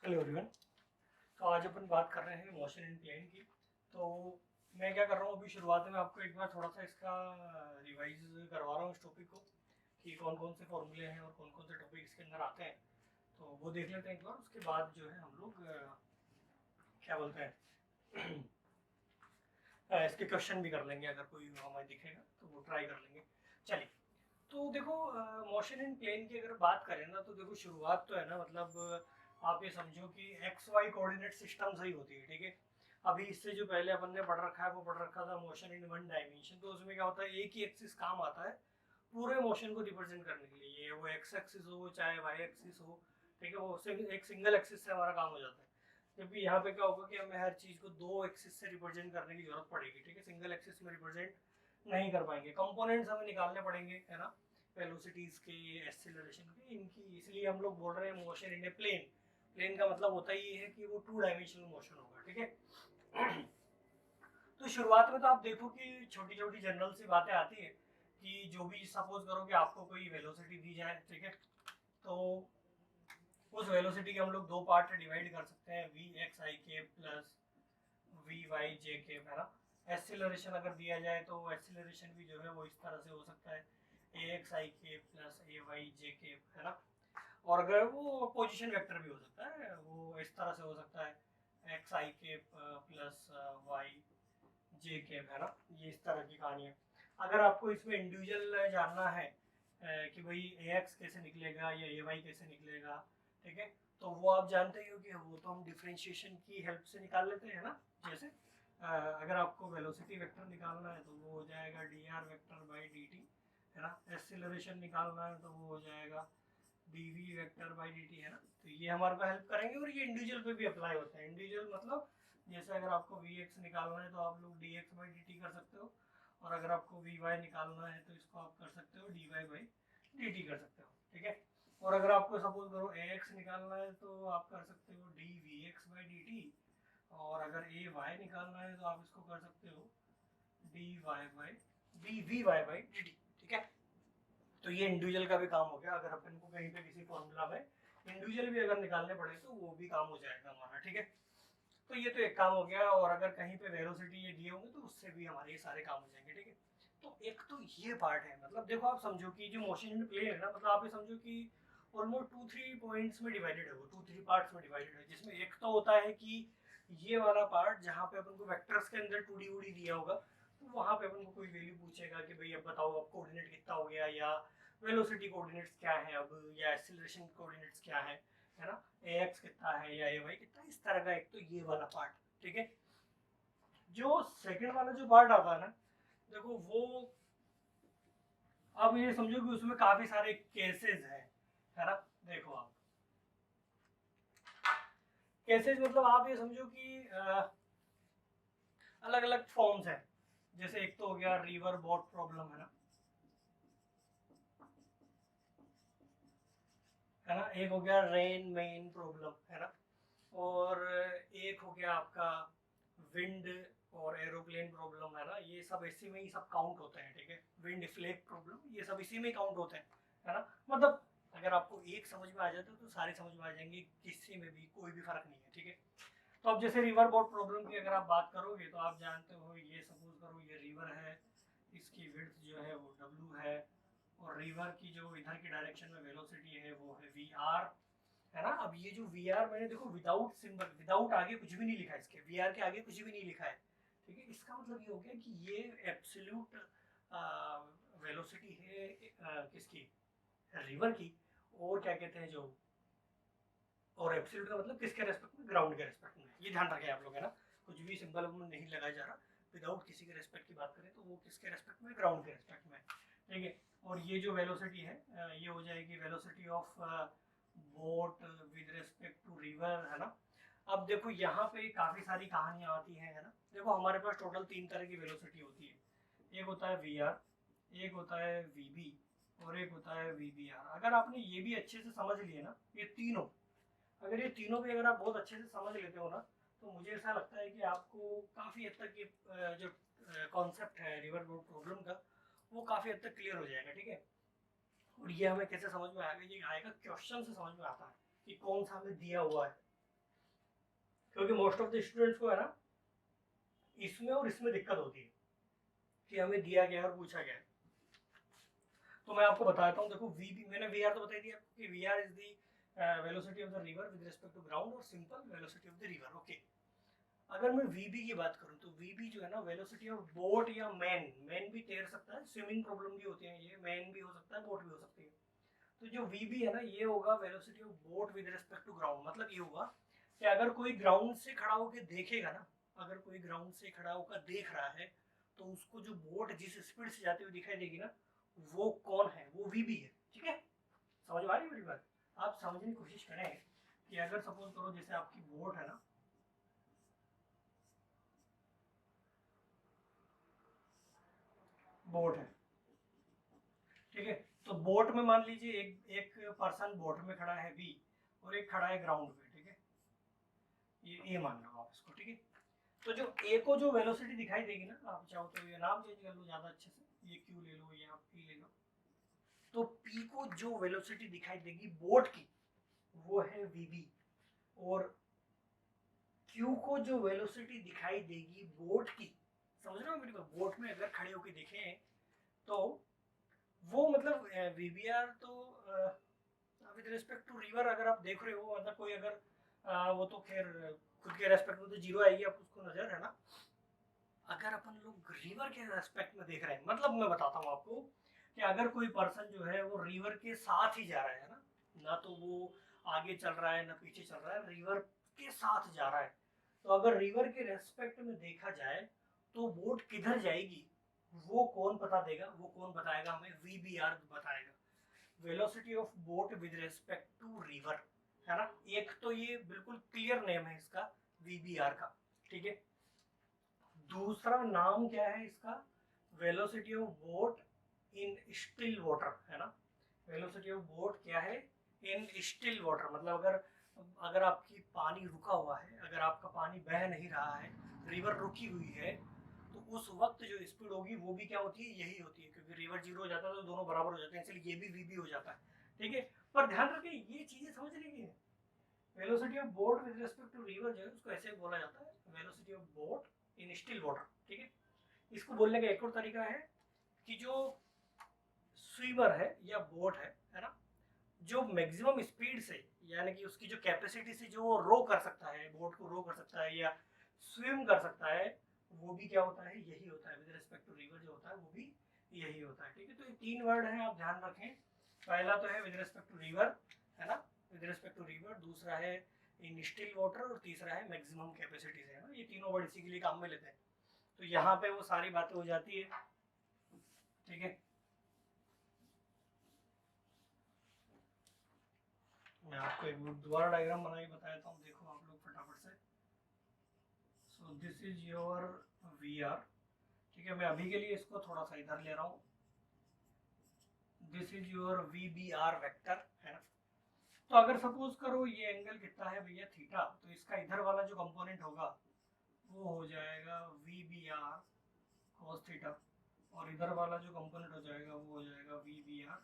Hello everyone. तो आज अपन बात कर रहे हैं मोशन इन प्लेन की। तो मैं क्या कर रहा हूँ, अभी शुरुआत में आपको एक बार थोड़ा सा इसका रिवाइज करवा रहा हूँ इस टॉपिक को कि कौन कौन से फॉर्मूले हैं और कौन कौन से टॉपिक इसके अंदर आते हैं। तो वो देख लेते हैं एक बार, उसके बाद जो है हम लोग क्या बोलते हैं इसके क्वेश्चन भी कर लेंगे, अगर कोई हमें दिखेगा तो वो ट्राई कर लेंगे। चलिए, तो देखो मोशन इन प्लेन की अगर बात करें ना, तो देखो शुरुआत तो है ना, मतलब आप ये समझो कि एक्स वाई कोऑर्डिनेट सिस्टम से ही होती है, ठीक है। अभी इससे जो पहले अपन ने पढ़ रखा है वो पढ़ रखा था मोशन इन वन डायमेंशन। तो उसमें क्या होता है, एक ही एक्सिस काम आता है पूरे मोशन को रिप्रेजेंट करने के लिए, ये वो एक्स एक्सिस हो चाहे वाई एक्सिस हो, ठीक है। वो एक सिंगल एक्सिस से हमारा काम हो जाता है। जबकि यहाँ पे क्या होगा कि हमें हर चीज को दो एक्सिस से रिप्रेजेंट करने की जरूरत पड़ेगी, ठीक है। सिंगल एक्सिस में रिप्रेजेंट नहीं कर पाएंगे, कंपोनेंट्स हमें निकालने पड़ेंगे, है ना, वेलोसिटीज के, एक्सेलरेशन के, इनकी। इसलिए हम लोग बोल रहे हैं motion in a plane. Plane का मतलब होता ही है कि वो टू डायमेंशनल मोशन होगा, ठीक है। तो शुरुआत में तो आप देखो कि छोटी छोटी जनरल सी बातें आती है कि जो भी सपोज करो कि आपको कोई वेलोसिटी दी जाए, ठीक है। तो उस वेलोसिटी के हम लोग दो पार्ट डिवाइड कर सकते हैं, वी एक्स आई के प्लस वी वाई जे के, है ना। एक्सीलरेशन अगर दिया जाए तो एक्सीलरेशन भी जो है वो इस तरह से हो सकता है, ए एक्स आई के प्लस ए वाई जे के, है ना। और अगर वो पोजीशन वेक्टर भी हो सकता है, वो इस तरह से हो सकता है, एक्स आई के प्लस वाई जे के, है ना। ये इस तरह की कहानी है। अगर आपको इसमें इंडिविजुअल जानना है कि भाई ए एक्स कैसे निकलेगा या ए वाई कैसे निकलेगा, ठीक है, तो वो आप जानते ही हो कि वो तो हम डिफ्रेंशिएशन की हेल्प से निकाल लेते हैं ना। जैसे अगर आपको वेलोसिटी वेक्टर निकालना है तो वो हो जाएगा D R vector by D T, है ना। एक्सीलरेशन निकालना है तो वो हो जाएगा D V vector by D T, है ना। तो ये हमारे को हेल्प करेंगे और ये इंडिविजुअल पे भी अप्लाई होता है। इंडिविजुअल मतलब जैसे अगर आपको वी एक्स निकालना है तो आप लोग D x by D T कर सकते हो, और अगर आपको वी वाई निकालना है तो इसको आप कर सकते हो D Y by D T कर सकते हो, ठीक है। और अगर आपको सपोज करो ए एक्स निकालना है तो आप कर सकते हो D V X by D T, और अगर ए वाई निकालना है तो आप इसको कर सकते हो D Y by D V Y by D T, ठीक है। तो ये इंडिविजुअल का भी काम हो गया। अगर अपन को कहीं पे किसी फॉर्मूला में इंडिविजुअल भी अगर निकालने पड़े तो वो भी काम हो जाएगा हमारा, ठीक है। तो ये तो एक काम हो गया, और अगर कहीं पे वेलोसिटी ये दिए होंगे तो उससे भी हमारे ये सारे काम हो जाएंगे, ठीक है। तो एक तो ये पार्ट है, मतलब देखो आप समझो कि जो मोशन इन प्लेन है ना, मतलब आप ये समझो कि ऑलमोस्ट टू थ्री पॉइंट्स में डिवाइडेड है, वो टू थ्री पार्ट्स में डिवाइडेड है, जिसमें एक तो होता है कि ये वाला पार्ट जहाँ पे अपन को वेक्टर्स के अंदर टू डी वूडी दिया होगा, तो वहाँ पे अपन को कोई वैल्यू पूछेगा कि भाई अब बताओ अब कोऑर्डिनेट कितना हो गया, या वेलोसिटी कोऑर्डिनेट्स क्या है अब, या एक्सीलरेशन कोऑर्डिनेट्स क्या है ना, ए एक्स कितना है या ए वाई कितना, इस तरह का एक तो ये वाला पार्ट, ठीक है। जो सेकंड वाला जो पार्ट आता है ना, देखो वो अब ये समझो कि उसमें काफी सारे केसेस हैं, है ना। देखो आप केसेस मतलब आप ये समझो कि अलग अलग फॉर्म्स हैं। जैसे एक तो हो गया रिवर बोट प्रॉब्लम, है ना। एक हो गया रेन मेन प्रॉब्लम, है ना। और एक हो गया आपका विंड और एरोप्लेन प्रॉब्लम, है ना। ये सब इसी में ही सब काउंट होते हैं, ठीक है। विंड फ्लेक प्रॉब्लम, ये सब इसी में ही काउंट होते हैं, है ना। मतलब अगर आपको एक समझ में आ जाता है तो सारे समझ में आ जाएंगे, किसी में भी कोई भी फर्क नहीं है, ठीक है। तो अब जैसे रिवर बोट प्रॉब्लम की अगर आप बात करोगे तो आप जानते हो, ये सपोज करो ये रिवर है, इसकी विड्थ जो है वो डब्ल्यू है, और रिवर की जो इधर की डायरेक्शन में वेलोसिटी है वो है वी आर, है ना। अब ये जो वी आर मैंने देखो विदाउट सिंबल, विदाउट आगे कुछ भी नहीं लिखा है, इसके वी आर के आगे कुछ भी नहीं लिखा है, ठीक है। इसका मतलब ये हो गया कि ये एब्सोल्यूट वेलोसिटी है किसकी, रिवर की। और क्या कहते हैं जो, और एब्सोल्यूट का मतलब किसके रेस्पेक्ट में, ग्राउंड के रेस्पेक्ट में, ये ध्यान रखें आप लोग, है ना। कुछ भी सिंबल नहीं लगाया जा रहा, विदाउट किसी के रेस्पेक्ट की बात करें तो वो किसके रेस्पेक्ट में, ग्राउंड के रेस्पेक्ट में, ठीक है। और ये जो वेलोसिटी है ये हो जाएगी velocity of boat with respect to river, है ना। अब देखो यहाँ पे काफी सारी कहानियां आती हैं, है ना। देखो हमारे पास टोटल तीन तरह की वेलोसिटी होती है, एक होता है वी आर, एक होता है वी बी, और एक होता है वी बी आर। अगर आपने ये भी अच्छे से समझ लिए ना, ये तीनों, अगर ये तीनों भी अगर आप बहुत अच्छे से समझ लेते हो ना, तो मुझे ऐसा लगता है कि आपको काफ़ी हद तक ये जो कॉन्सेप्ट है रिवर बोट प्रॉब्लम का, वो काफ़ी हद तक क्लियर हो जाएगा, ठीक है। और ये हमें कैसे समझ में आएगा, ये आएगा क्वेश्चन से समझ में आता है कि कौन सा हमें दिया हुआ है, क्योंकि मोस्ट ऑफ द स्टूडेंट्स को है ना इसमें और इसमें दिक्कत होती है कि हमें दिया गया और पूछा गया। तो मैं आपको बताता हूँ, देखो वी बी, मैंने वी आर तो बता दिया कि V R is the velocity of the river with respect to ground और simple velocity of the river. Okay, अगर मैं वीबी की बात करूं तो वीबी जो है ना वेलोसिटी ऑफ बोट या मैन भी तैर सकता है, स्विमिंग प्रॉब्लम भी होती है, ये मैन भी हो सकता है, बोट भी हो सकती है। तो जो वीबी है ना ये होगा velocity of boat with respect to ground. मतलब ये होगा कि अगर कोई ग्राउंड से खड़ा होकर देखेगा ना, अगर कोई ग्राउंड से खड़ा होकर देख रहा है तो उसको जो बोट जिस स्पीड से जाती हुई दिखाई देगी ना वो कौन है, वो वीबी है। ठीक है, समझ में आ रही है मेरी बात? आप समझने की कोशिश करें कि अगर सपोज करो जैसे आपकी बोट है ना, बोट है, ठीक है, तो बोट में मान लीजिए एक एक पर्सन बोट में खड़ा है बी और एक खड़ा है ग्राउंड पे। ठीक है, ये ए मान लो आप इसको। ठीक है, तो जो ए को जो वेलोसिटी दिखाई देगी ना, आप चाहो तो ये नाम चेंज कर लो ज्यादा अच्छे से, ये क्यू ले लो या पी ले लो। तो पी को जो वेलोसिटी दिखाई देगी बोट की वो है वीबी, और क्यू को जो वेलोसिटी दिखाई देगी बोट की, समझ रहे हो मेरी बात? बोट में अगर खड़े होकर देखें तो वो मतलब वीबीआर तो विद रिस्पेक्ट टू रिवर अगर आप देख रहे हो, मतलब कोई अगर वो तो खैर खुद के रेस्पेक्ट में तो जीरो आएगी, आप उसको नजर है ना। अगर अपन लोग रिवर के रेस्पेक्ट में देख रहे हैं, मतलब मैं बताता हूँ आपको कि अगर कोई पर्सन जो है वो रिवर के साथ ही जा रहा है ना, ना तो वो आगे चल रहा है ना पीछे चल रहा है, रिवर के साथ जा रहा है, तो अगर रिवर के रेस्पेक्ट में देखा जाए तो बोट किधर जाएगी वो कौन बता देगा, वो कौन बताएगा हमें? वीबीआर बताएगा, velocity of boat with respect to river, है ना। एक तो ये बिल्कुल क्लियर नेम है इसका वीबीआर का। ठीक है, दूसरा नाम क्या है इसका? Velocity of boat in still water, है ना। वेलोसिटी ऑफ बोट क्या है? इन स्टिल वाटर, मतलब अगर अगर आपकी पानी रुका हुआ है, अगर आपका पानी बह नहीं रहा है, रिवर रुकी हुई है, तो उस वक्त जो स्पीड होगी वो भी क्या होती है? यही होती है, क्योंकि रिवर जीरो हो जाता है तो दोनों बराबर हो जाते हैं, इसलिए ये भी वी भी हो जाता है। ठीक है, पर ध्यान रखें ये चीजें समझने की है। Velocity of boat with respect to river जो है उसको ऐसे बोला जाता है velocity of boat in still water. ठीक है, इसको बोलने का एक और तरीका है कि जो स्विमर है या बोट है ना, जो मैक्सिमम स्पीड से, यानी कि उसकी जो कैपेसिटी से जो रो कर सकता है, बोट को रो कर सकता है या स्विम कर सकता है, वो भी क्या होता है? यही होता है, विद रिस्पेक्ट टू रिवर जो होता है वो भी यही होता है। ठीक है, तो ये तीन वर्ड हैं, आप ध्यान रखें। पहला तो है विद रिस्पेक्ट टू रिवर, है ना, विद रिस्पेक्ट टू रिवर, दूसरा है इन स्टिल वाटर, और तीसरा है मैक्सिमम कैपेसिटी से, है ना। ये तीनों वर्ड इसी के लिए काम में लेते हैं, तो यहाँ पे वो सारी बातें हो जाती है। ठीक है, मैं आपको एक दोबारा डायग्राम बना के बताया था, देखो आप लोग फटाफट से। So this is your V R. ठीक है, मैं अभी के लिए इसको थोड़ा सा इधर ले रहा हूँ। This is your V B R vector, है ना। तो अगर सपोज करो ये एंगल कितना है भैया? थीटा, तो इसका इधर वाला जो कंपोनेंट होगा वो हो जाएगा V B R cos theta, और इधर वाला जो कंपोनेंट हो जाएगा वो हो जाएगा V B R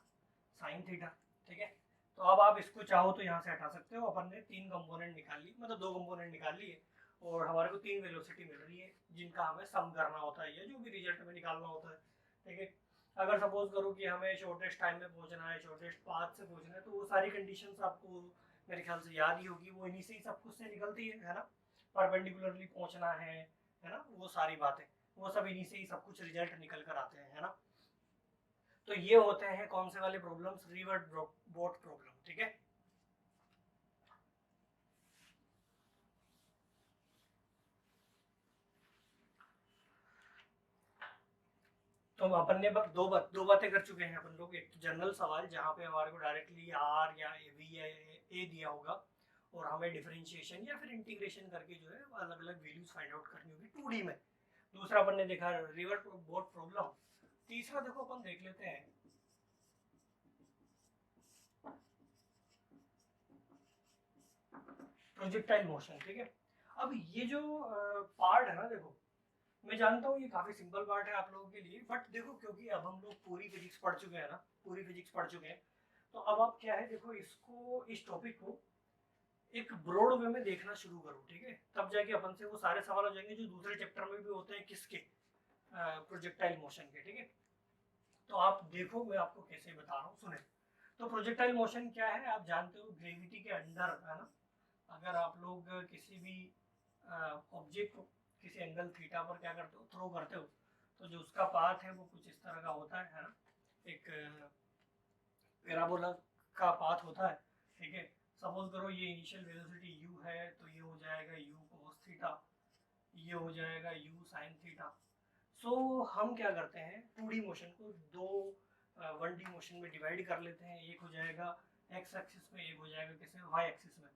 sine theta. ठीक है, तो अब आप इसको चाहो तो यहाँ से हटा सकते हो। अपन ने तीन कंपोनेंट निकाल ली, मतलब दो कंपोनेंट निकाल लिए, और हमारे को तीन वेलोसिटी मिल रही है जिनका हमें सम करना होता है या जो भी रिजल्ट में निकालना होता है। ठीक है, अगर सपोज करो कि हमें शॉर्टेस्ट टाइम में पहुंचना है, शॉर्टेस्ट पाथ से पहुंचना है, तो वो सारी कंडीशंस आपको मेरे ख्याल से याद ही होगी, वो इन्हीं से ही सब कुछ से निकलती है ना। परपेंडिकुलरली पहुंचना है ना, वो सारी बातें, वो सब इन्हीं से ही सब कुछ रिजल्ट निकल कर आते हैं, है ना। तो ये होते हैं कौन से वाले प्रॉब्लम्स? River boat problem. ठीक है, तो अपन ने दो बातें कर चुके हैं अपन लोग। एक तो जनरल सवाल जहाँ पे हमारे को डायरेक्टली आर या वी या ए दिया होगा और हमें डिफरेंशिएशन या फिर इंटीग्रेशन करके जो है अलग अलग वैल्यूज फाइंड आउट करनी होगी 2D में। दूसरा अपन ने देखा रिवर बोट प्रॉब्लम। तीसरा देखो अपन देख लेते हैं प्रोजेक्टाइल मोशन। ठीक है, अब ये जो पार्ट है ना, देखो मैं जानता हूँ ये काफी सिंपल पार्ट है आप लोगों के लिए, बट देखो क्योंकि अब हम लोग पूरी फिजिक्स पढ़ चुके हैं ना, पूरी फिजिक्स पढ़ चुके हैं, तो अब आप क्या है देखो इसको, इस टॉपिक को एक ब्रॉड वे में देखना शुरू करो, ठीक है, तब जाके अपन से वो सारे सवाल हो जाएंगे जो दूसरे चैप्टर में भी होते हैं, किसके, प्रोजेक्टाइल मोशन के, ठीक है। तो आप देखो मैं आपको कैसे बता रहा हूँ, सुने। तो प्रोजेक्टाइल मोशन क्या है, आप जानते हो ग्रेविटी के अंडर, है ना, अगर आप लोग किसी भी ऑब्जेक्ट को किसी एंगल थीटा पर क्या करते हो, थ्रो करते हो, तो जो उसका पाथ है वो कुछ इस तरह का होता है ना, एक पैराबोला का पाथ होता है, ठीक है। सपोज करो ये इनिशियल वेलोसिटी u है, तो ये हो जाएगा u cos थीटा, ये हो जाएगा u sin थीटा। सो हम क्या करते हैं, 2D मोशन को दो 1D मोशन में डिवाइड कर लेते हैं, एक हो जाएगा x एक्सिस में, एक हो जाएगा किस में, y एक्सिस में।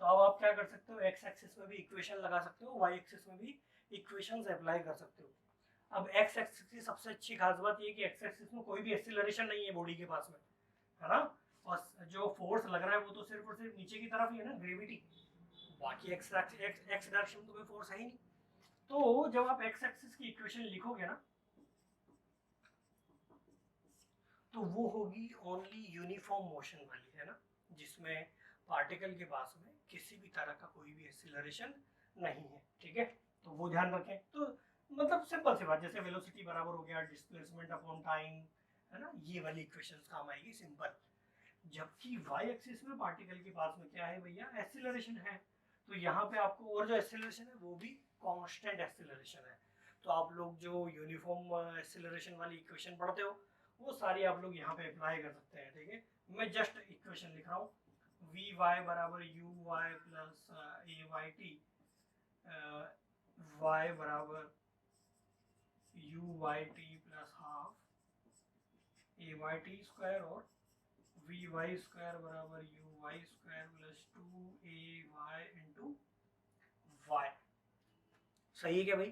तो अब आप क्या कर सकते हो, x एक्सिस में भी इक्वेशन लगा सकते हो, y एक्सिस में भी इक्वेशंस अप्लाई कर सकते हो। अब x एक्सिस की सबसे अच्छी खास बात ये कि x एक्सिस में कोई भी एक्सीलरेशन नहीं है बॉडी के पास में, है ना, और जो फोर्स लग रहा है वो तो सिर्फ और सिर्फ नीचे की तरफ ही है ना, ग्रेविटी, बाकी एक्स डायरेक्शन में तो कोई फोर्स है ही नहीं। तो जब आप x एक्सिस की इक्वेशन लिखोगे ना, तो वो होगी ओनली यूनिफॉर्म मोशन वाली, है ना, जिसमें पार्टिकल के पास में किसी भी तरह का कोई भी एक्सीलरेशन नहीं है, ठीक है। तो वो ध्यान रखें। तो मतलब सिंपल सी बात, जैसे वेलोसिटी बराबर हो गया डिस्प्लेसमेंट अपॉन टाइम, है ना, ये वाली इक्वेशंस काम आएगी, सिंपल। जबकि y एक्सिस में पार्टिकल के पास में क्या है भैया, एक्सीलरेशन है, तो यहाँ पे आपको, और जो एक्सीलरेशन है वो भी कांस्टेंट एक्सीलरेशन है। तो आप लोग जो यूनिफॉर्म एक्सीलरेशन वाली इक्वेशन पढ़ते हो वो सारी आप लोग यहाँ पे अप्लाई कर सकते हैं, ठीक है। मैं जस्ट इक्वेशन लिख रहा हूँ, वी वाई बराबर U Y plus A Y T, Y बराबर U Y T plus half A Y T square, और वी वाई स्क्वायर बराबर U Y square plus 2ay into Y. सही है क्या भाई?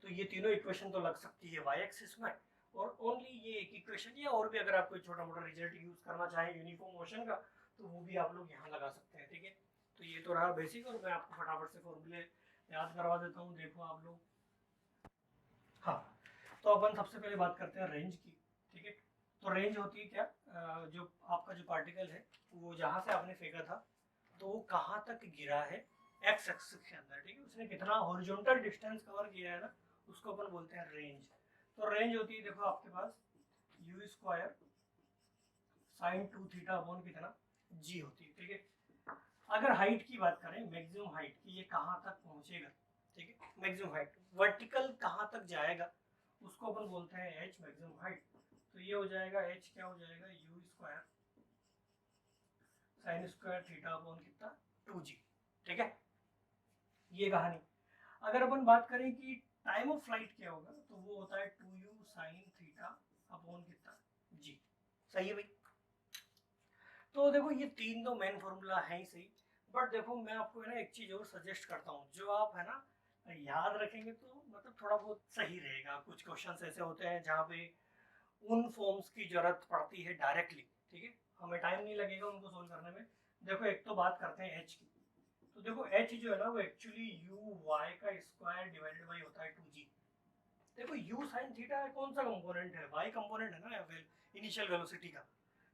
तो ये तीनों इक्वेशन तो लग सकती है y एक्सिस में, और ओनली ये एक इक्वेशन, या और भी अगर आप कोई छोटा मोटा रिजल्ट यूज करना चाहें यूनिफॉर्म मोशन का, तो वो भी आप लोग यहाँ लगा सकते हैं, ठीक है। तो ये तो रहा बेसिक, और मैं आपको फटाफट से फॉर्मूले याद करवा देता हूँ, देखो आप लोग। हाँ, तो अपन सबसे पहले बात करते हैं रेंज की, ठीक है। तो रेंज होती है क्या, जो आपका जो पार्टिकल है वो जहाँ से आपने फेंका था तो वो कहाँ तक गिरा है एक्स एक्सिस के अंदर, ठीक है, उसने कितना हॉरिजॉन्टल डिस्टेंस कवर किया है ना, उसको अपन बोलते हैं रेंज। तो रेंज होती है, देखो आपके पास U square sine 2 theta upon कितना जी होती है, ठीक है। अगर हाइट की बात करें, मैक्सिमम हाइट की, ये कहाँ तक पहुंचेगा, ठीक है, मैक्सिमम हाइट वर्टिकल कहाँ तक जाएगा उसको अपन बोलते हैं एच, मैक्सिमम हाइट। तो ये हो जाएगा एच, क्या हो जाएगा, you square sine square theta upon कितना 2g, ठीक है, ये कहानी। अगर अपन बात करें कि टाइम ऑफ फ्लाइट क्या होगा, तो वो होता है 2u साइन थीटा अपॉन कितना g। सही है भाई? तो देखो ये तीन तो मेन फॉर्मूला है ही सही, बट देखो मैं आपको है ना एक चीज और सजेस्ट करता हूँ, जो आप है ना याद रखेंगे तो मतलब थोड़ा बहुत सही रहेगा। कुछ क्वेश्चंस ऐसे होते हैं जहाँ पे उन फॉर्म्स की जरूरत पड़ती है डायरेक्टली, ठीक है, हमें टाइम नहीं लगेगा उनको सोल्व करने में। देखो एक तो बात करते हैं एच की, तो देखो एच जो है ना वो एक्चुअली यू वाई का स्क्वायर डिवाइडेड बाई होता है 2g। देखो यू साइन थीटा कौन सा कंपोनेंट है, वाई कंपोनेंट है ना इनिशियल वेलोसिटी का।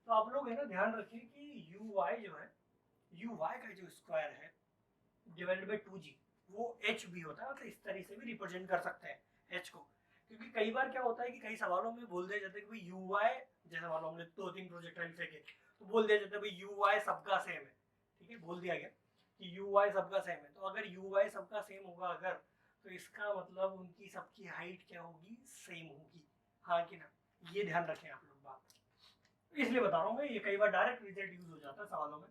तो आप लोग है ना ध्यान रखिए कि यू वाई जो है, यू वाई का जो स्क्वायर है डिवाइडेड बाई 2g, वो एच भी होता है, मतलब इस तरीके से भी रिप्रेजेंट कर सकते हैं एच को। क्योंकि कई बार क्या होता है कि कई सवालों में बोल दिया जाता है कि भाई यू वाई, जैसे मान लो हमने 2-3 प्रोजेक्टाइल फेंके तो बोल दिया जाता है भाई यू वाई सबका सेम है, ठीक है, बोल दिया गया कि यू वाई सबका सेम है। तो अगर यू वाई सबका सेम होगा अगर, तो इसका मतलब उनकी सबकी हाइट क्या होगी, सेम होगी, हाँ कि ना, ये ध्यान रखें आप लोग बात। इसलिए बता रहा हूँ मैं, ये कई बार डायरेक्ट रिजल्ट यूज हो जाता है सवालों में।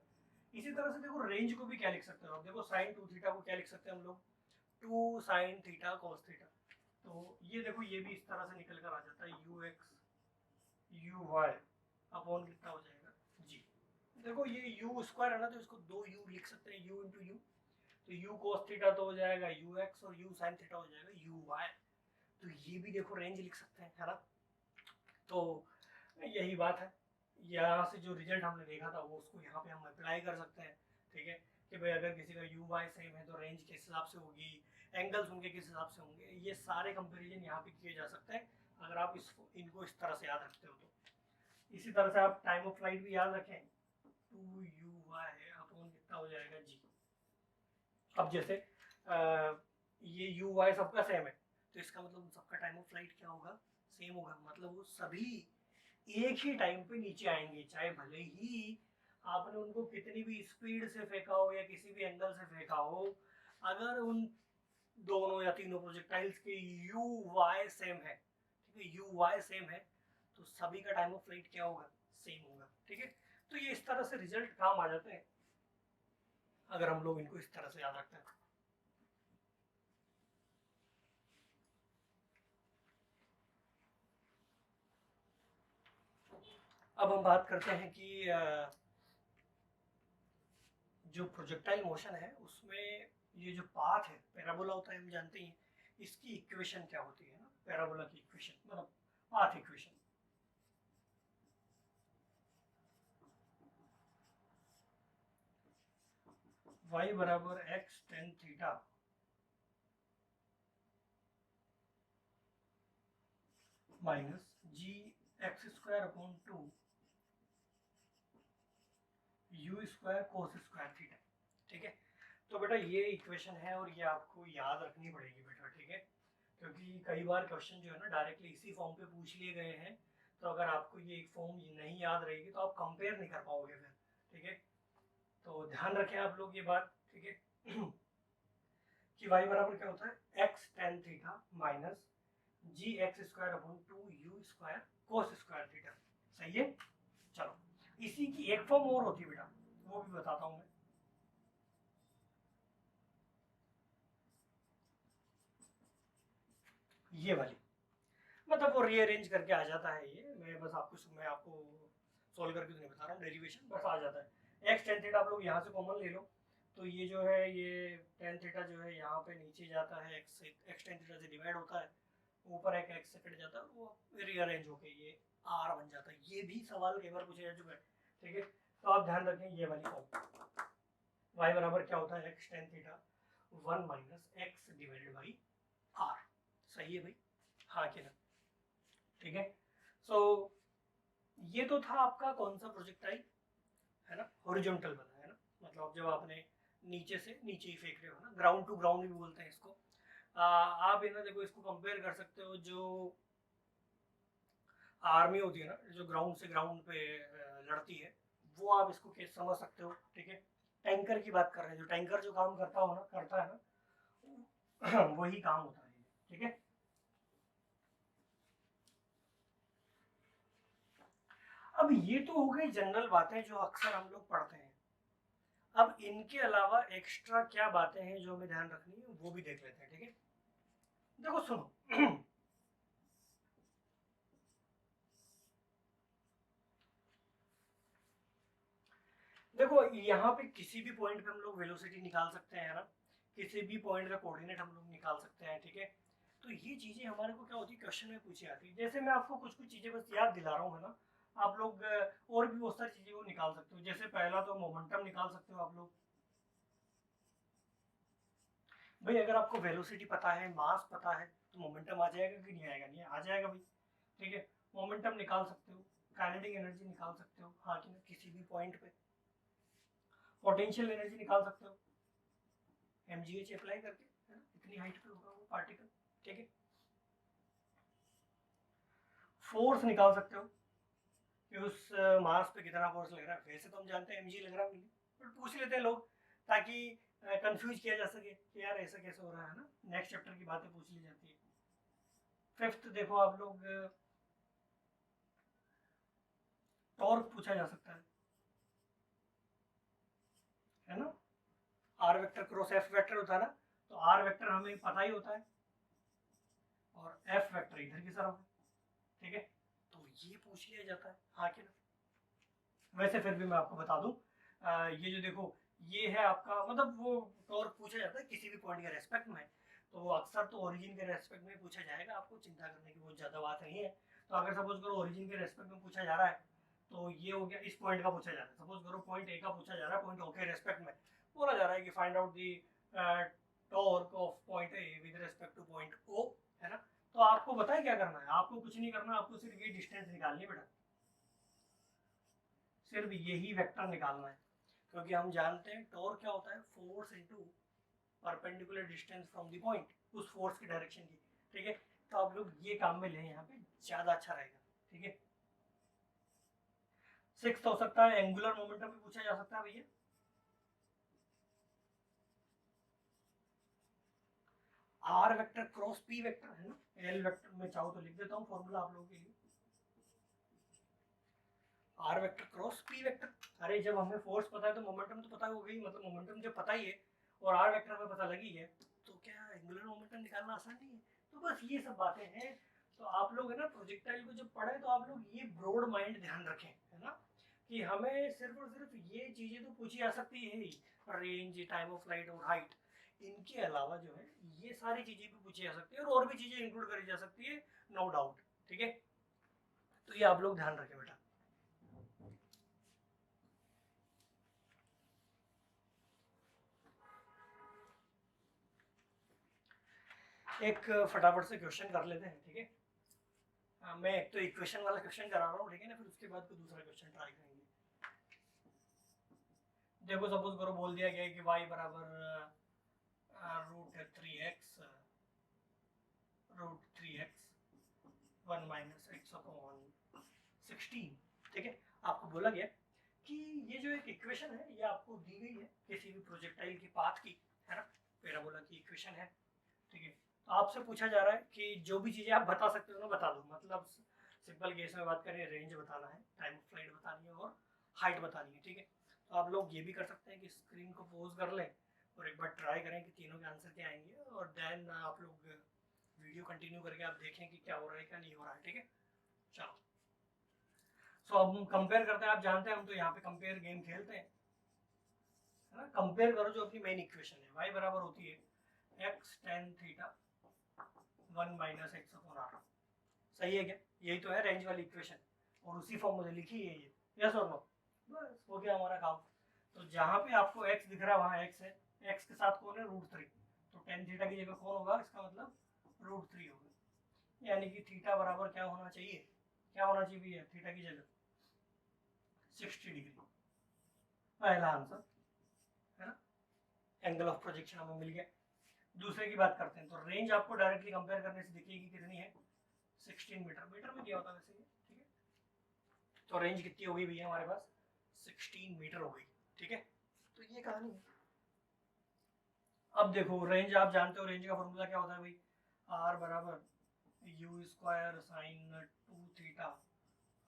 इसी तरह से देखो रेंज को भी क्या लिख सकते हो आप, देखो साइन 2 थीटा को क्या लिख सकते हैं हम लोग, 2 साइन थीटा कॉस थीटा। तो ये देखो ये भी इस तरह से निकल कर आ जाता है U X U Y upon कितना हो जाएगा जी। देखो ये यू स्क्वायर है ना, तो इसको दो यू लिख सकते हैं, यू इंटू यू, तो यू कॉस थीटा तो हो जाएगा यू एक्स, और यू साइन थीटा हो जाएगा यू वाई। तो ये भी देखो रेंज लिख सकते हैं, है ना। तो यही बात है, यहाँ से जो रिजल्ट हमने देखा था वो उसको यहाँ पे हम अप्लाई कर सकते हैं, ठीक है, कि भाई अगर किसी का यू वाई सेम है तो रेंज किस हिसाब से होगी, एंगल्स उनके किस हिसाब से होंगे, ये सारे कंपेरिजन यहाँ पे किए जा सकते हैं अगर आप इनको इस तरह से याद रखते हो तो। इसी तरह से आप टाइम ऑफ फ्लाइट भी याद रखें, 2u वाई अपॉन कितना हो जाएगा जी। अब जैसे ये यू वाई सबका सेम है, तो इसका मतलब सबका टाइम ऑफ फ्लाइट क्या होगा, सेम होगा। मतलब वो सभी एक ही टाइम पे नीचे आएंगे, चाहे भले ही आपने उनको कितनी भी स्पीड से फेंका हो या किसी भी एंगल से फेंका हो, अगर उन दोनों या तीनों प्रोजेक्टाइल्स के यू वाई सेम है, ठीक है, यू वाई सेम है, तो सभी का टाइम ऑफ फ्लाइट क्या होगा, सेम होगा। ठीक है, तो ये इस तरह से रिजल्ट काम आ जाते हैं अगर हम लोग इनको इस तरह से याद रखते हैं। अब हम बात करते हैं कि जो प्रोजेक्टाइल मोशन है उसमें ये जो पाथ है, पैराबोला होता है, हम जानते हैं इसकी इक्वेशन क्या होती है ना, पैराबोला की इक्वेशन मतलब पाथ इक्वेशन। y बराबर x tan theta minus G X square upon 2 U square cos square theta. ठीक है, तो बेटा ये इक्वेशन है और ये आपको याद रखनी पड़ेगी बेटा। ठीक है, क्योंकि कई बार क्वेश्चन जो है ना डायरेक्टली इसी फॉर्म पे पूछ लिए गए हैं, तो अगर आपको ये एक फॉर्म नहीं याद रहेगी तो आप कंपेयर नहीं कर पाओगे फिर। ठीक है, तो ध्यान रखें आप लोग ये बात। ठीक है कि y बराबर क्या होता है, x tan theta minus G X square upon 2 U square cos square theta. सही है, चलो इसी की एक फॉर्म और होती है बेटा, वो भी बताता हूं मैं। ये वाली मतलब वो रीअरेंज करके आ जाता है, ये मैं बस आपको सोल्व करके तो नहीं बता रहा हूँ, डेरिवेशन बस आ जाता है। एक्स टेन थीटा आप लोग यहाँ से कॉमन ले लो, तो ये जो है ये टेन थीटा जो है यहाँ पे नीचे जाता है, एक्स टेन थीटा से डिवाइड होता है, ऊपर एक एक्स से कट जाता है, वो रीअरेंज होके ये आर बन जाता है। ये भी सवाल कई बार पूछे जा चुका है। ठीक है, तो आप ध्यान रखें ये वाली फॉर्म, वाई बराबर क्या होता है, X tan theta 1 minus X divided by R. सही है भाई, हाँ कि ना। ठीक है, सो ये तो था आपका कौन सा प्रोजेक्टाइल, है ना, हॉरिजॉन्टल वाला, है ना, मतलब जब आपने नीचे से नीचे ही फेंक रहे हो ना, ग्राउंड टू ग्राउंड भी बोलते हैं इसको। आप है ना देखो इसको कंपेयर कर सकते हो, जो आर्मी होती है ना जो ग्राउंड से ग्राउंड पे लड़ती है, वो आप इसको कैसे समझ सकते हो। ठीक है, टैंकर की बात कर रहे हैं, जो टैंकर जो काम करता है ना वही काम होता है। ठीक है, अब ये तो हो गई जनरल बातें जो अक्सर हम लोग पढ़ते हैं। अब इनके अलावा एक्स्ट्रा क्या बातें हैं जो हमें ध्यान रखनी है वो भी देख लेते हैं। ठीक है, देखो सुनो देखो यहाँ पे किसी भी पॉइंट पे हम लोग वेलोसिटी निकाल सकते हैं ना, किसी भी पॉइंट का कोऑर्डिनेट हम लोग निकाल सकते हैं। ठीक है, तो ये चीजें हमारे को क्या होती है, क्वेश्चन में पूछी जाती है। जैसे मैं आपको कुछ कुछ चीजें बस याद दिला रहा हूँ, है ना, आप लोग और भी बहुत सारी चीजें को निकाल सकते हो। जैसे पहला तो मोमेंटम निकाल सकते हो आप लोग। भाई अगर आपको वेलोसिटी पता है, मास पता है, तो मोमेंटम आ जाएगा कि नहीं आएगा, नहीं आ जाएगा भाई। ठीक है, मोमेंटम निकाल सकते हो, काइनेटिक एनर्जी निकाल सकते हो, हाँ कि ना, किसी भी पॉइंट पे पोटेंशियल एनर्जी निकाल सकते हो एमजीएच अप्लाई करके, है ना, इतनी हाइट पे होगा वो पार्टिकल। ठीक है, फोर्स निकाल सकते हो कि उस मास पे कितना फोर्स लग रहा है। वैसे तो हम जानते हैं एमजी लग रहा है, बट पूछ लेते हैं लोग ताकि कंफ्यूज किया जा सके कि यार ऐसा कैसे हो रहा है ना, नेक्स्ट चैप्टर की बातें पूछ ली जाती है। फिफ्थ देखो आप लोग, टॉर्क पूछा जा सकता है ना, R vector cross F vector होता है ना, तो आर वेक्टर हमें पता ही होता है और एफ वेक्टर इधर की तरफ है। ठीक है, तो ये पूछ लिया जाता है, हाँ कि ना। वैसे फिर भी मैं आपको बता दूं, ये जो देखो ये है आपका, मतलब वो टॉर्क पूछा जाता है किसी भी पॉइंट के रेस्पेक्ट में, तो अक्सर तो ओरिजिन के रेस्पेक्ट में पूछा जाएगा, आपको चिंता करने की बहुत ज़्यादा बात नहीं है। तो अगर सपोज करो ओरिजिन के रेस्पेक्ट में पूछा जा रहा है, तो ये हो गया, इस पॉइंट का पूछा जा रहा है, सपोज करो पॉइंट ए का पूछा जा रहा है, पॉइंट ओ के रेस्पेक्ट में बोला जा रहा है कि find out the torque of point A with respect to point O, है ना। तो आपको बताए क्या करना है, आपको कुछ नहीं करना, आपको सिर्फ ये डिस्टेंस निकालनी है बेटा, सिर्फ यही वेक्टर निकालना है, क्योंकि हम जानते हैं टॉर्क क्या होता है, force into perpendicular distance from the point, उस फोर्स की डायरेक्शन की, ठीक है। तो आप लोग ये काम में लें, यहाँ पे ज्यादा अच्छा रहेगा, ठीक है। 6 हो सकता है एंगुलर मोमेंटम भी पूछा जा सकता है भैया। R vector cross P vector है ना, एल वेक्टर में चाहो तो लिख देता हूँ फॉर्मूला आप लोगों के लिए, R vector cross P vector. अरे जब हमें फोर्स पता है तो मोमेंटम तो पता हो गई, मतलब मोमेंटम जब पता ही है और आर वेक्टर में पता लगी है, तो क्या एंगुलर मोमेंटम निकालना आसान नहीं है। तो बस ये सब बातें हैं। तो आप लोग है ना प्रोजेक्टाइल को जब पढ़े तो आप लोग ये ब्रॉड माइंड ध्यान रखें, है ना, कि हमें सिर्फ और सिर्फ ये चीजें तो पूछी जा सकती है ही, रेंज, टाइम ऑफ फ्लाइट और हाइट, इनके अलावा जो है ये सारी चीजें भी पूछी जा सकती है और भी चीजें इंक्लूड करी जा सकती है, नो डाउट, ठीक है। तो ये आप लोग ध्यान रखें बेटा। एक फटाफट से क्वेश्चन कर लेते हैं, ठीक है। मैं एक तो इक्वेशन वाला क्वेश्चन करा रहा हूँ, ठीक है ना, फिर उसके बाद कोई दूसरा क्वेश्चन ट्राई करेंगे। देखो सपोज करो बोल दिया गया है कि y बराबर √3x √3x 1 - x/16, ठीक है। आपको बोला गया कि ये जो एक इक्वेशन है ये आपको दी गई है किसी भी प्रोजेक्टाइल की पाथ की, है ना, पैराबोला की इक्वेशन है, ठीक है। तो आपसे पूछा जा रहा है कि जो भी चीजें आप बता सकते हो ना बता दो, मतलब सिंपल केस में बात करें, रेंज बताना है, टाइम ऑफ फ्लाइट बतानी है और हाइट बतानी है, ठीक है। तो आप लोग ये भी कर सकते हैं कि स्क्रीन को पॉज कर लें और एक बार ट्राई करें कि तीनों के आंसर क्या आएंगे, और देन आप लोग वीडियो कंटिन्यू करके आप देखें कि क्या हो रहा है क्या नहीं हो रहा है, ठीक है। चलो, सो अब हम कंपेयर करते हैं। आप जानते हैं हम तो यहाँ पे कंपेयर गेम खेलते हैं, है ना। कंपेयर करो जो अपनी मेन इक्वेशन है, y बराबर होती है x tan थीटा 1 - x/r, सही है क्या? यही तो है रेंज वाली इक्वेशन, और उसी फॉर्म में लिखी है ये, यस और नो, बस हो गया हमारा काम। तो जहाँ पे आपको x दिख रहा है वहाँ x है, x के साथ कौन है, √3, तो tan थीटा की जगह कौन होगा, इसका मतलब √3 होगा, यानी कि थीटा बराबर क्या होना चाहिए, क्या होना चाहिए भैया थीटा की जगह 60 डिग्री, पहला आंसर, है ना। एंगल ऑफ प्रोजेक्शन हमें मिल गया। दूसरे की बात करते हैं, तो रेंज आपको डायरेक्टली कंपेयर करने से दिखेगी कितनी है, 16 मीटर, मीटर में दिया होता वैसे ये, ठीक है। तो रेंज कितनी हो गई भैया हमारे पास, 16 मीटर हो गई, ठीक है। तो ये कहानी है। अब देखो रेंज आप जानते हो, रेंज का फॉर्मूला क्या होता है भाई, आर बराबर u² साइन 2 थीटा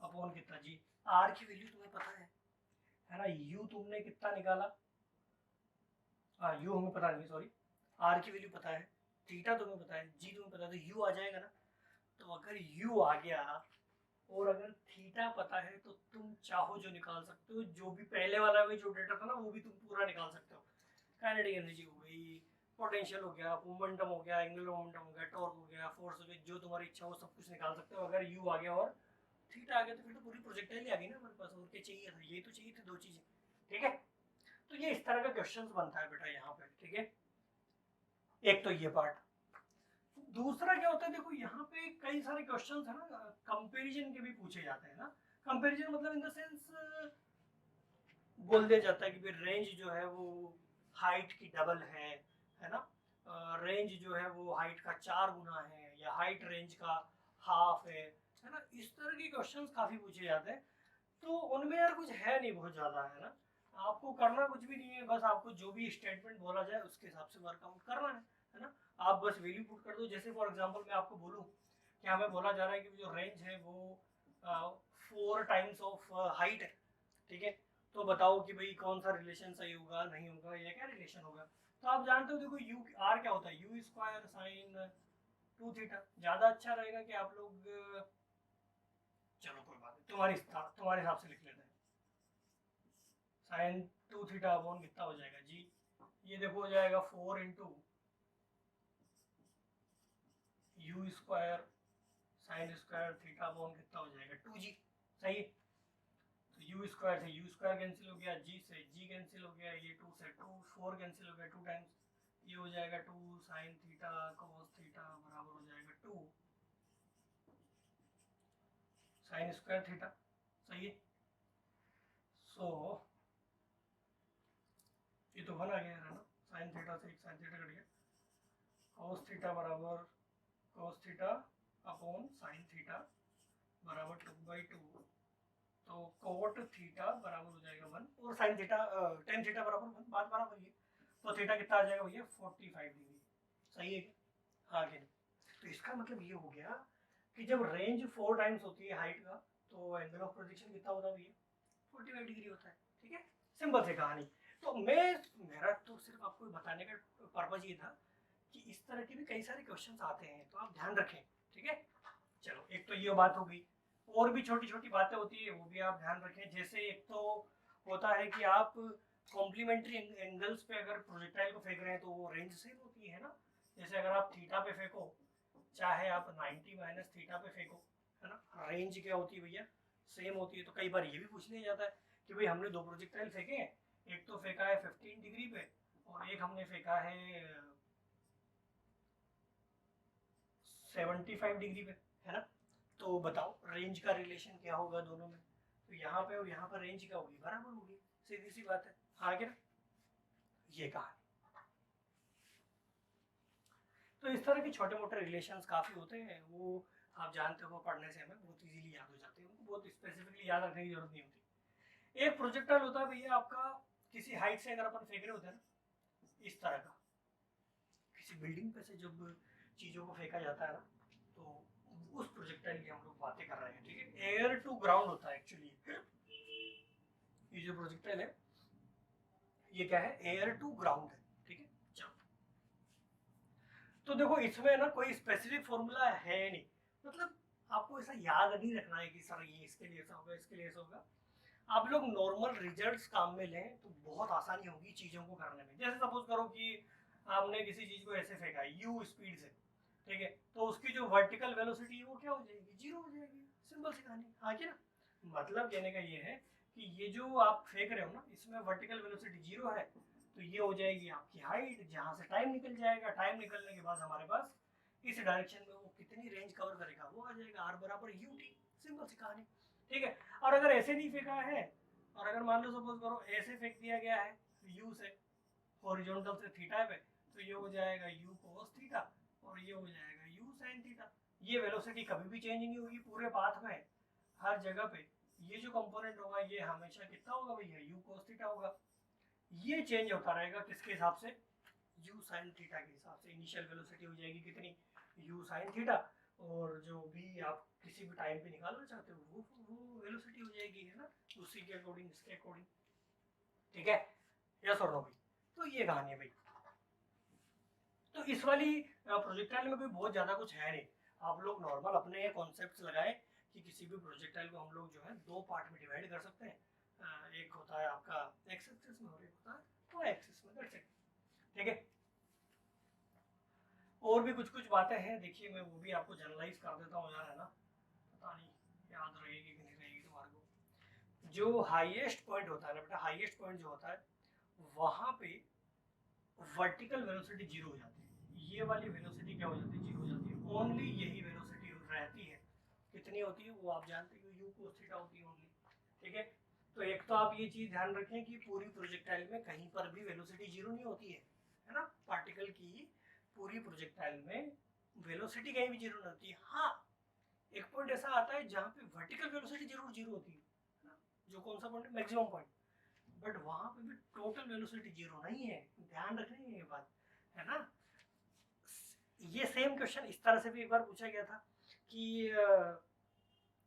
अपॉन कितना जी, आर की वैल्यू तुम्हें पता है ना, यू तुमने कितना निकाला, यू हमें पता नहीं, सॉरी, आर की वैल्यू पता है, थीटा तुम्हें पता है, जी तुम्हें पता है, तो यू आ जाएगा ना। तो अगर यू आ गया और अगर थीटा पता है तो तुम चाहो जो निकाल सकते हो, जो भी पहले वाला में जो डेटा था ना वो भी तुम पूरा निकाल सकते हो। काइनेटिक एनर्जी हो गई, पोटेंशियल हो गया, मोमेंटम हो गया, एंगुलर मोमेंटम हो गया, टॉर्क हो गया, फोर्स हो गया, जो तुम्हारी इच्छा हो सब कुछ निकाल सकते हो। अगर यू आ गया और थीटा आ गया तो फिर तो पूरी प्रोजेक्टाइल ही आ गई ना हमारे पास, और क्या चाहिए था, ये तो चाहिए थे दो चीजें, ठीक है। तो ये इस तरह का क्वेश्चन बनता है बेटा यहाँ पे, ठीक है। एक तो ये पार्ट। दूसरा क्या होता है, देखो यहाँ पे कई सारे क्वेश्चंस है ना कंपैरिजन के भी पूछे जाते हैं ना। कंपैरिजन मतलब इन द सेंस बोल दिया जाता है कि रेंज जो है वो हाइट की डबल है ना, रेंज जो है वो हाइट का 4 गुना है, या हाइट रेंज का हाफ है ना, इस तरह के क्वेश्चंस काफी पूछे जाते हैं। तो उनमें यार कुछ है नहीं बहुत ज्यादा, है ना, आपको करना कुछ भी नहीं है, बस आपको जो भी स्टेटमेंट बोला जाए उसके हिसाब से वर्कआउट करना है ना। आप बस वैल्यू पुट कर दो। जैसे फॉर एग्जांपल मैं आपको बोलूं कि हमें बोला जा रहा है कि जो रेंज है वो 4 टाइम्स ऑफ हाइट है, ठीक है। तो बताओ कि भाई कौन सा रिलेशन सही होगा, नहीं होगा, या क्या रिलेशन होगा। तो आप जानते हो देखो यू आर क्या होता है, u² साइन 2 थीटा, ज्यादा अच्छा रहेगा कि आप लोग चलो कोई बात नहीं, तुम्हारे हिसाब से लिख लेते हैं, साइन 2 थीटा अपॉन कितना हो जाएगा जी, ये देखो हो जाएगा 4 इंटू u² साइन² थीटा अपॉन कितना हो जाएगा 2g, सही है। तो u² से u² कैंसिल हो गया, g से g कैंसिल हो गया, ये 2 से 2 4 कैंसिल हो गया 2 टाइम्स, ये हो जाएगा 2 साइन थीटा cos थीटा बराबर हो जाएगा 2 साइन² थीटा, सही है। सो ये तो 1 आ गया है ना, साइन थीटा से एक साइन थीटा कट गया, cos थीटा बराबर cos theta upon sine theta बराबर 2/2, तो कोट थीटा बराबर हो जाएगा 1 और साइन थीटा टेन थीटा बराबर 1, बात बराबर है। तो थीटा कितना आ जाएगा भैया 45 डिग्री, सही है क्या? हाँ कि नहीं? तो इसका मतलब ये हो गया कि जब रेंज 4 टाइम्स होती है हाइट का तो एंगल ऑफ प्रोजेक्शन कितना होता है भैया 45 डिग्री होता है। ठीक है, सिंपल सी कहानी। तो मेरा तो सिर्फ आपको बताने का पर्पज ये था कि इस तरह के भी कई सारे क्वेश्चंस आते हैं, तो आप ध्यान रखें। ठीक है, चलो एक तो ये बात हो गई, और भी छोटी छोटी बातें होती है वो भी आप ध्यान रखें। जैसे एक तो होता है कि आप कॉम्प्लीमेंट्री एंगल्स पे अगर प्रोजेक्टाइल को फेंक रहे हैं तो वो रेंज सेम होती है ना। जैसे अगर आप थीटा पे फेंको चाहे आप 90 माइनस थीटा पे फेंको, है ना, रेंज क्या होती है भैया सेम होती है। तो कई बार ये भी पूछ लिया जाता है कि भाई हमने दो प्रोजेक्टाइल फेंके हैं, एक तो फेंका है 15 डिग्री पे और एक हमने फेंका है 75 डिग्री पे, है ना। तो बताओ रेंज का रिलेशन क्या होगा दोनों में? तो यहाँ पे और यहाँ पर रेंज क्या होगी, बराबर होगी, सीधी सी बात है। हाँ क्या, ये कहा। तो इस तरह के छोटे मोटे रिलेशंस काफ़ी होते हैं, वो आप जानते हो पढ़ने से हमें बहुत इजीली याद हो जाते हैं, उनको बहुत स्पेसिफिकली याद रखने की जरूरत नहीं होती। एक प्रोजेक्टाइल होता है भैया आपका किसी हाइट से अगर अपन फेंक रहे होते हैं ना इस तरह का, किसी बिल्डिंग पे से जब चीज़ों को फेंका जाता है ना तो उस प्रोजेक्टाइल की हम लोग बातें कर रहे हैं। ठीक है, एयर टू ग्राउंड होता है एक्चुअली ये जो प्रोजेक्टाइल है, ये क्या है, एयर टू ग्राउंड है। ठीक है, चलो तो देखो इसमें ना कोई स्पेसिफिक फॉर्मूला है नहीं, मतलब आपको ऐसा याद नहीं रखना है कि सर ये इसके लिए ऐसा होगा इसके लिए ऐसा होगा। आप लोग नॉर्मल रिजल्ट्स काम में लें तो बहुत आसानी होगी चीज़ों को करने में। जैसे सपोज करो कि आपने किसी चीज़ को ऐसे फेंका यू स्पीड से, ठीक है, तो उसकी जो वर्टिकल वेलोसिटी है वो क्या हो जाएगी, जीरो हो जाएगी, सिंपल सी कहानी। हाँ क्या, मतलब कहने का ये है कि ये जो आप फेंक रहे हो ना इसमें वर्टिकल वेलोसिटी जीरो है, तो ये हो जाएगी आपकी हाइट, जहाँ से टाइम निकल जाएगा, टाइम निकलने के बाद हमारे पास इस डायरेक्शन में वो कितनी रेंज कवर करेगा वो आ जाएगा आर बराबर यू टी, सिंपल सी कहानी। ठीक है, और अगर ऐसे नहीं फेंका है और अगर मान लो सपोज करो ऐसे फेंक दिया गया है यू से हॉरिजॉन्टल से थीटा पे, तो ये हो जाएगा यू कोस थीटा और ये हो जाएगा यू साइन थीटा। ये वेलोसिटी कभी भी चेंज नहीं होगी पूरे पाथ में, हर जगह पे ये जो कंपोनेंट होगा ये हमेशा कितना होगा भैया यू कोस थीटा होगा। ये चेंज होता रहेगा किसके हिसाब से, यू साइन थीटा के हिसाब से। इनिशियल वेलोसिटी हो जाएगी कितनी, यू साइन थीटा, और जो भी आप किसी भी टाइम पे निकालना चाहते हो वो वेलोसिटी हो जाएगी, है ना, उसी के अकॉर्डिंग इसके अकॉर्डिंग। ठीक है, यस और नो भाई। तो ये कहानी है भाई। तो इस वाली प्रोजेक्टाइल में भी बहुत ज़्यादा कुछ है नहीं, आप लोग नॉर्मल अपने कॉन्सेप्ट लगाए कि किसी भी प्रोजेक्टाइल को हम लोग जो है दो पार्ट में डिवाइड कर सकते हैं। एक होता है आपका एक्स एक्सिस में और एक होता है वाई एक्सिस में, दैट्स इट। ठीक है, और भी कुछ कुछ बातें हैं, देखिए मैं वो भी आपको जनरलाइज कर देता हूँ यार, है ना, पता नहीं याद रहेगी कि नहीं रहेगी तुम्हारे को। जो हाईएस्ट पॉइंट होता है ना बेटा, हाईएस्ट पॉइंट जो होता है वहाँ पे वर्टिकल वेलोसिटी जीरो हो जाती है, ये वाली वेलोसिटी क्या हो जाती है, जीरो हो जाती है। ओनली यही वेलोसिटी रहती है, कितनी होती है वो आप जानते हो, यू कोस थीटा होती है ओनली। ठीक है, तो एक तो आप ये चीज ध्यान रखें कि पूरी प्रोजेक्टाइल में कहीं पर भी वेलोसिटी जीरो नहीं होती है ना, पार्टिकल की पूरी प्रोजेक्टाइल में वेलोसिटी कहीं भी जीरो नहीं होती है। हाँ, एक पॉइंट ऐसा आता है जहाँ पे वर्टिकल वेलोसिटी जरूर जीरो होती है ना, जो कौन सा पॉइंट है, मैक्सिमम पॉइंट, बट वहां पे भी टोटल वेलोसिटी जीरो नहीं है, ध्यान रखनी है ये बात, है ना। ये सेम क्वेश्चन इस तरह से भी एक बार पूछा गया था कि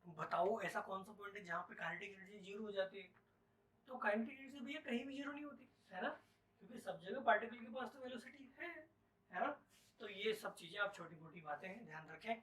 बताओ ऐसा कौन सा पॉइंट है जहाँ पे काइनेटिक एनर्जी जीरो हो जाती है, तो काइनेटिक एनर्जी भैया कहीं भी जीरो नहीं होती, है ना, क्योंकि सब जगह पार्टिकल के पास तो वेलोसिटी है ना। तो ये सब चीजें आप छोटी मोटी बातें हैं ध्यान रखें।